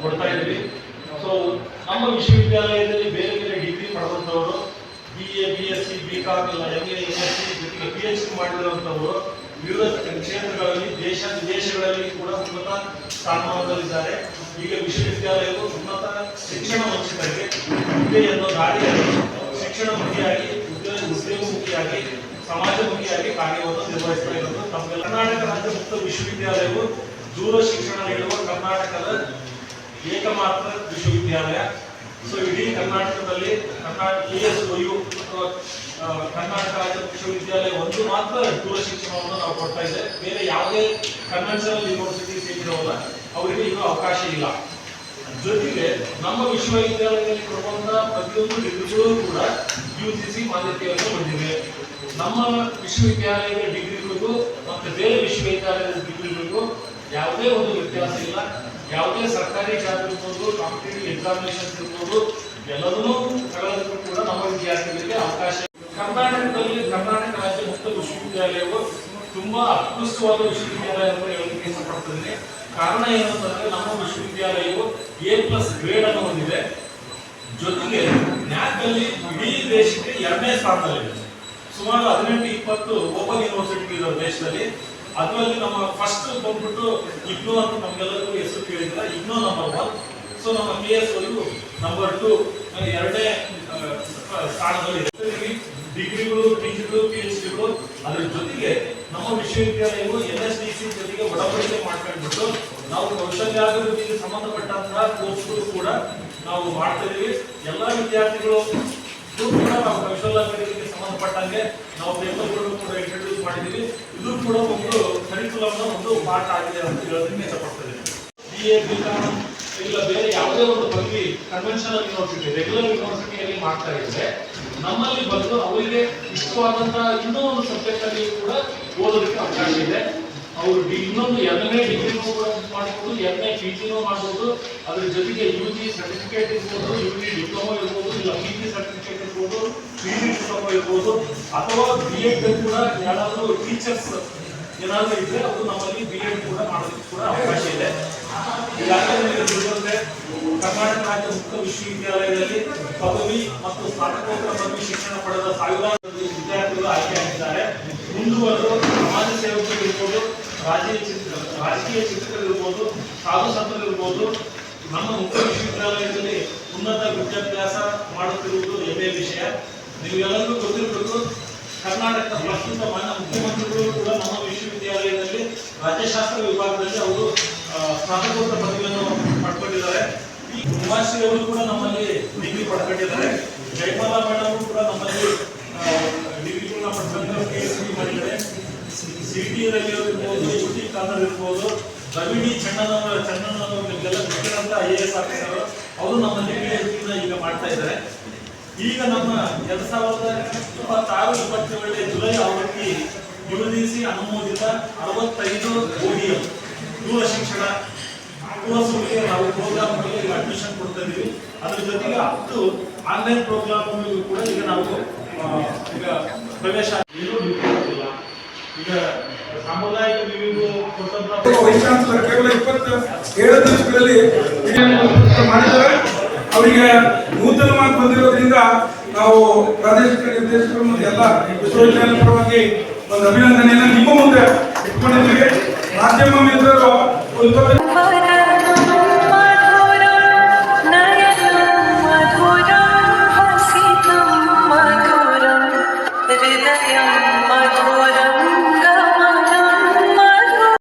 ಕೊಡ್ತಾ ಇದ್ವಿ. ಸೊ ನಮ್ಮ ವಿಶ್ವವಿದ್ಯಾಲಯದಲ್ಲಿ ಬೇರೆ ಬೇರೆ ಡಿಗ್ರಿ ಪಡೆದಂಥವರು BA, BSc, BCom, MA, MSc ಜೊತೆಗೆ PhD ಮಾಡಿರುವಂಥವರು ವಿವಿಧ ಕ್ಷೇತ್ರಗಳಲ್ಲಿ ದೇಶ ವಿದೇಶಗಳಲ್ಲಿ ಕೂಡ ಉನ್ನತ ಸ್ಥಾನಮಾನದಲ್ಲಿದ್ದಾರೆ. ಈಗ ವಿಶ್ವವಿದ್ಯಾಲಯವು ಉನ್ನತ ಶಿಕ್ಷಣ ವಂಚಿತರಿಗೆ ವಿದ್ಯೆಯನ್ನು ದಾರಿಯಲ್ಲಿ ಶಿಕ್ಷಣಮುಖಿಯಾಗಿ ಉದ್ಯೋಗಮುಖಿಯಾಗಿ ಸಮಾಜಮುಖಿಯಾಗಿ ಕಾರ್ಯವನ್ನು ನಿರ್ವಹಿಸ್ತಾ ಇರೋದು ತಮ್ಮೆಲ್ಲ. ಕರ್ನಾಟಕ ರಾಜ್ಯ ಮುಕ್ತ ವಿಶ್ವವಿದ್ಯಾಲಯವು ದೂರ ಶಿಕ್ಷಣ ನೀಡುವ ಕರ್ನಾಟಕದ ಏಕಮಾತ್ರ ವಿಶ್ವವಿದ್ಯಾಲಯ. ಸೊ ಇಡೀ ಕರ್ನಾಟಕದಲ್ಲಿ KSOU ಅಥವಾ ಕರ್ನಾಟಕ ರಾಜ್ಯ ವಿಶ್ವವಿದ್ಯಾಲಯ ಒಂದು ಮಾತ್ರ ದೂರ ಶಿಕ್ಷಣವನ್ನು ನಾವು ಕೊಡ್ತಾ ಇದ್ದೇವೆ. ಬೇರೆ ಯಾವುದೇ ಕನ್ವೆನ್ಷನಲ್ ಯೂನಿವರ್ಸಿಟೀಸ್ ಏನಿರೋಲ್ಲ ಅವರಿಗೆ ಇದು ಅವಕಾಶ ಇಲ್ಲ. ಜೊತೆಗೆ ನಮ್ಮ ವಿಶ್ವವಿದ್ಯಾಲಯದಲ್ಲಿ ಕೊಡುವಂತಹ ಪ್ರತಿಯೊಂದು ಡಿಗ್ರಿಗಳು ಕೂಡ UGC ಮಾನ್ಯತೆಯನ್ನು ಹೊಂದಿವೆ. ನಮ್ಮ ವಿಶ್ವವಿದ್ಯಾಲಯದ ಡಿಗ್ರಿಗಳಿಗೂ ಮತ್ತು ಬೇರೆ ವಿಶ್ವವಿದ್ಯಾಲಯದ ಡಿಗ್ರಿಗಳಿಗೂ ಯಾವುದೇ ಒಂದು ವ್ಯತ್ಯಾಸ ಇಲ್ಲ. ಯಾವುದೇ ಸರ್ಕಾರಿ ಜಾಬ್ ಇರ್ಬೋದು, ಕಾಂಪಿಟೇಟಿವ್ ಎಕ್ಸಾಮಿನೇಷನ್ಸ್ ಇರ್ಬೋದು, ಎಲ್ಲದನ್ನೂ ತಗೊಳ್ಳೋದಕ್ಕೂ ಕೂಡ ನಮ್ಮ ವಿದ್ಯಾರ್ಥಿಗಳಿಗೆ ಅವಕಾಶ. ಕರ್ನಾಟಕದಲ್ಲಿ ಕರ್ನಾಟಕ ರಾಜ್ಯ ಮುಕ್ತ ವಿಶ್ವವಿದ್ಯಾಲಯವು ತುಂಬಾ ಅತ್ಕೃಷ್ಟವಾದ ವಿಶ್ವವಿದ್ಯಾಲಯ ಅಂತ ಹೇಳಲಿಕ್ಕೆ ಇಷ್ಟಪಡ್ತಿದ್ದೀನಿ. ಕಾರಣ ಏನಂತಂದ್ರೆ ನಮ್ಮ ವಿಶ್ವವಿದ್ಯಾಲಯವು A+ ಗ್ರೇಡ್ ಅನ್ನು ಹೊಂದಿದೆ. ಜೊತೆಗೆ NAAC ಅಲ್ಲಿ ಇಡೀ ದೇಶಕ್ಕೆ 2ನೇ ಸ್ಥಾನದಲ್ಲಿದೆ. ಸುಮಾರು 18-20 ಓಪನ್ ಯೂನಿವರ್ಸಿಟಿ ಇರೋ ದೇಶದಲ್ಲಿ. ಅದರಲ್ಲಿ ನಮ್ಮ ಫಸ್ಟ್ ಬಂದ್ಬಿಟ್ಟು IGNOU ಅಂತ ನಮ್ಗೆಲ್ಲರಿಗೂ ಹೆಸರು ಕೇಳಿದ್ರೆ IGNOU ನಂಬರ್ 1. ಸೊ ನಮ್ಮ KSOU ನಂಬರ್ 2 2ನೇ ಸ್ಥಾನದಲ್ಲಿ ಡಿಗ್ರಿಗಳು, PGಗಳು, PhDಗಳು. ಅದರ ಜೊತೆಗೆ ನಮ್ಮ ವಿಶ್ವವಿದ್ಯಾಲಯವು NSDC ಜೊತೆಗೆ ಒಡಂಬಡಿಕೆ ಮಾಡ್ಕೊಂಡ್ಬಿಟ್ಟು ನಾವು ಕೌಶಲ್ಯಾಭಿವೃದ್ಧಿಗೆ ಸಂಬಂಧಪಟ್ಟಂತಹ ಕೋರ್ಸ್ಗಳು ಕೂಡ ನಾವು ಮಾಡ್ತಾ ಇದೀವಿ. ಎಲ್ಲ ವಿದ್ಯಾರ್ಥಿಗಳು ಕೂಡ ನಾವು ಕೌಶಲ್ಯಾಭಿವೃದ್ಧಿಗೆ ಸಂಬಂಧಪಟ್ಟಂಗೆ ನಾವು ಪೇಪರ್ಗಳನ್ನು ಕೂಡ ಇಂಟ್ರೊಡ್ಯೂಸ್ ಮಾಡಿದ್ದೀವಿ. ಇದು ಕೂಡ ಒಂದು ಕರಿಕ್ಯುಲಮ್ನ ಒಂದು ಪಾರ್ಟ್ ಆಗಿದೆ ಅಂತ ಹೇಳೋದಕ್ಕೆ ಇಷ್ಟಪಡ್ತಿದ್ದೀನಿ. BA, BCom ಇಲ್ಲ ಬೇರೆ ಯಾವುದೇ ಒಂದು ಪದವಿ ಕನ್ವೆನ್ಷನಲ್ ಯೂನಿವರ್ಸಿಟಿ, ರೆಗ್ಯುಲರ್ ಯೂನಿವರ್ಸಿಟಿಯಲ್ಲಿ ಮಾಡ್ತಾ ಇದ್ರೆ ನಮ್ಮಲ್ಲಿ ಬಂದು ಅವರಿಗೆ ಇಷ್ಟವಾದಂತಹ ಇನ್ನೂ ಒಂದು ಸಬ್ಜೆಕ್ಟ್ ಅಲ್ಲಿ ಕೂಡ ಓದೋದಕ್ಕೆ ಅವಕಾಶ ಇದೆ. ಅವರು ಇನ್ನೊಂದು 2ನೇ ಡಿಗ್ರಿನೂ ಕೂಡ ಮಾಡ್ಬೋದು, 2ನೇ PGನೂ ಮಾಡ್ಬೋದು. ಅದ್ರ ಜೊತೆಗೆ UG ಸರ್ಟಿಫಿಕೇಟ್ ಇರ್ಬೋದು, UG ಡಿಪ್ಲೊಮಾ ಇರ್ಬೋದು, ಇಲ್ಲ PG ಸರ್ಟಿಫಿಕೇಟ್ ಇರ್ಬೋದು, PG ಡಿಪ್ಲೊಮಾ ಇರ್ಬೋದು, ಅಥವಾ B.Ed ಕೂಡ ಯಾರಾದರೂ ಟೀಚರ್ಸ್ ಏನಾದರೂ ಇದ್ರೆ ಅವರು ನಮ್ಮಲ್ಲಿ B.Ed ಕೂಡ ಮಾಡೋದಕ್ಕೆ ಕೂಡ ಅವಕಾಶ ಇದೆ. ಈಗಾಗಲೇ ಕರ್ನಾಟಕ ರಾಜ್ಯ ಮುಕ್ತ ವಿಶ್ವವಿದ್ಯಾಲಯದಲ್ಲಿ ಪದವಿ ಮತ್ತು ಸ್ನಾತಕೋತ್ತರ ಪದವಿ ಶಿಕ್ಷಣ ಪಡೆದ ಸಾವಿರಾರು ವಿದ್ಯಾರ್ಥಿಗಳು ಆಯ್ಕೆಯಾಗಿದ್ದಾರೆ. ಮುಂದುವರೆದು ಸಮಾಜ ಸೇವಕರು ಇರ್ಬೋದು, ರಾಜಕೀಯ ಚಿಂತಕರಿರ್ಬೋದು, ಸಾಧು ಸಂತರಿರ್ಬೋದು, ನಮ್ಮ ಮುಕ್ತ ವಿಶ್ವವಿದ್ಯಾಲಯದಲ್ಲಿ ಉನ್ನತ ವಿದ್ಯಾಭ್ಯಾಸ ಮಾಡುತ್ತಿರುವುದು ಹೆಮ್ಮೆಯ ವಿಷಯ. ನೀವೆಲ್ಲರಿಗೂ ಗೊತ್ತಿರಬೇಕು, ಕರ್ನಾಟಕದ ಪ್ರಸ್ತುತ ಮಾನ್ಯ ಮುಖ್ಯಮಂತ್ರಿಗಳು ಕೂಡ ನಮ್ಮ ವಿಶ್ವವಿದ್ಯಾಲಯದಲ್ಲಿ ರಾಜ್ಯಶಾಸ್ತ್ರ ವಿಭಾಗದಲ್ಲಿ ಅವರು ಸ್ನಾತಕೋತ್ತರ ಪದವಿಯನ್ನು ಪಡ್ಕೊಂಡಿದ್ದಾರೆ. ಈ ಉಮಾಶ್ರೀ ಅವರು ಕೂಡ ನಮ್ಮಲ್ಲಿ ಡಿಗ್ರಿ ಪಡ್ಕೊಂಡಿದ್ದಾರೆ. ಜಯಮಾಲಾ ಮೇಡಮ್ ಕೂಡ ನಮ್ಮಲ್ಲಿ ಡಿಗ್ರಿಗಳನ್ನ ಪಡ್ಕೊಂಡಿದ್ದಾರೆ, PhD ಮಾಡಿದ್ದಾರೆ. CT ರವಿ ಅವರು ಇರ್ಬೋದು, UT ಖಾದರ್ ಇರ್ಬೋದು, ರವಿಡಿ ಚನ್ನಣ್ಣನವರಿಗೆಲ್ಲ ಗೊತ್ತಿರೋಂಥ IAS ಆಫೀಸರ್ ಅವರು ನಮ್ಮಲ್ಲಿ PhD ಈಗ ಮಾಡ್ತಾ ಇದ್ದಾರೆ. ಈಗ ನಮ್ಮ 2026-27 ಜುಲೈ ಅವಧಿಗೆ UGC ಅನುಮೋದಿತ 65 ODM ದೂರ ಶಿಕ್ಷಣ ಕೋರ್ಸ್ಗಳಿಗೆ ನಾವು ಪ್ರೋಗ್ರಾಮ್ಗಳಿಗೆ ಅಡ್ಮಿಷನ್ ಕೊಡ್ತಾ ಇದ್ದೀವಿ. ಅದ್ರ ಜೊತೆಗೆ 10 ಆನ್ಲೈನ್ ಪ್ರೋಗ್ರಾಮ್ಗಳಿಗೂ ಕೂಡ ಈಗ ನಾವು ಈಗ ಪ್ರವೇಶ ಈಗ ಸಾಮುದಾಯಿಕ ವಿವಿಧ ವೈಸ್ ಚಾನ್ಸಲರ್ ಕೇವಲ 27 ದಿವಸಗಳಲ್ಲಿ ಮಾಡಿದ್ದಾರೆ. ಅವರಿಗೆ ನೂತನವಾಗಿ ಬಂದಿರೋದ್ರಿಂದ ನಾವು ಪ್ರಾದೇಶಿಕ ನಿರ್ದೇಶಕರು ಮತ್ತು ಎಲ್ಲ ವಿಶ್ವವಿದ್ಯಾಲಯ ಪರವಾಗಿ ಒಂದು ಅಭಿನಂದನೆಯನ್ನು ನಿಮ್ಮ ಮುಂದೆ ಇಟ್ಕೊಂಡಿದ್ದೀವಿ. ಮಾಧ್ಯಮ ಮಿತ್ರರು